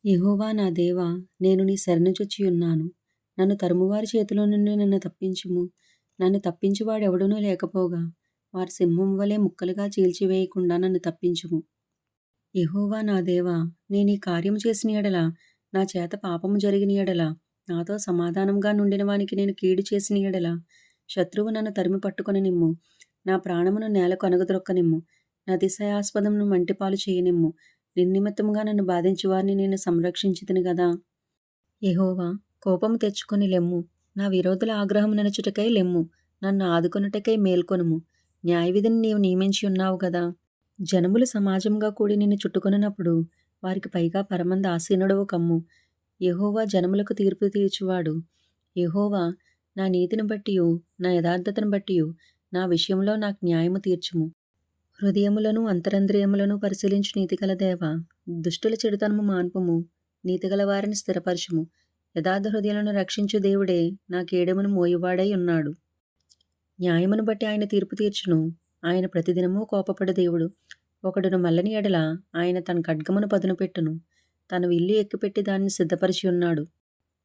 యెహోవా నా దేవా, నేను నీ శరణుజొచ్చియున్నాను. నన్ను తరుమువారి చేతిలో నుండి నన్ను తప్పించుము. నన్ను తప్పించువాడెవడునూ లేకపోగా, వారు సింహం వలె ముక్కలుగా చీల్చివేయకుండా నన్ను తప్పించుము. యెహోవా నా దేవా, నేనీ కార్యము చేసిన యెడల, నా చేత పాపము జరిగిన యెడల, నాతో సమాధానంగా నుండిన వానికి నేను కీడు చేసిన యెడల, శత్రువు నన్ను తరిమి పట్టుకొననిమ్ము. నా ప్రాణమును నేలకు అణగద్రొక్కనిమ్ము. అతిశయాస్పదమును మంటిపాలు చేయనిమ్ము. నిర్నిమిత్తముగా నన్ను బాధించువారిని నేను సంరక్షించితిని గదా. యెహోవా, కోపము తెచ్చుకొని లెమ్ము. నా విరోధుల ఆగ్రహము ననుచుటకై లెమ్ము. నన్ను ఆదుకొనుటకై మేల్కొనుము. న్యాయవిధిని నీవు నియమించి ఉన్నావు గదా. జనములు సమాజముగా కూడి నిన్ను చుట్టుకొనున్నప్పుడు వారికి పైగా పరమంద ఆసీనుడవు కమ్ము. యెహోవా జనములకు తీర్పు తీర్చువాడు. యెహోవా, నా నీతిని బట్టియు నా యథార్థతను బట్టియు నా విషయంలో నాకు న్యాయము తీర్చుము. హృదయములను అంతరంద్రియములను పరిశీలించు నీతిగల దేవా, దుష్టుల చెడుతనము మాన్పుము. నీతిగల వారిని స్థిరపరచుము. యథార్థ హృదయాలను రక్షించు దేవుడే నా కేడెమును మోయువాడై ఉన్నాడు. న్యాయమును బట్టి ఆయన తీర్పు తీర్చును. ఆయన ప్రతిదినము కోపపడు దేవుడు. ఒకడును మల్లని ఎడల ఆయన తన ఖడ్గమును పదును పెట్టును. తన విల్లు ఎక్కుపెట్టి దానిని సిద్ధపరిచి ఉన్నాడు.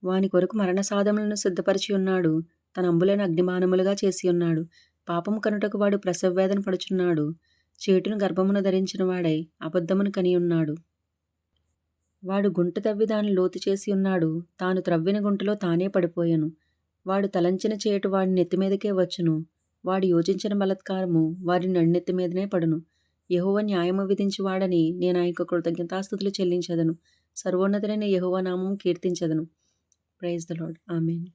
వాని కొరకు మరణ సాధములను సిద్ధపరిచి ఉన్నాడు. తన అంబులను అగ్నిబాణములుగా చేసి ఉన్నాడు. పాపము కనుటకు వాడు ప్రసవ వేదన పడుచున్నాడు. చేటును గర్భమును ధరించిన వాడై అబద్ధమును కనియున్నాడు. వాడు గుంట తవ్వి దాని లోతు చేసి ఉన్నాడు. తాను త్రవ్విన గుంటలో తానే పడిపోయెను. వాడు తలంచిన చేటు వాడి నెత్తిమీదకే వచ్చును. వాడు యోచించిన బలాత్కారము వారి నడినెత్తి మీదనే పడును. యెహోవా న్యాయము విధించువాడని నేను ఆయనకు కృతజ్ఞతాస్తుతులు చెల్లించెదను. సర్వోన్నతుడైన యెహోవా నామము కీర్తించెదను. Praise the Lord. ఆమేన్.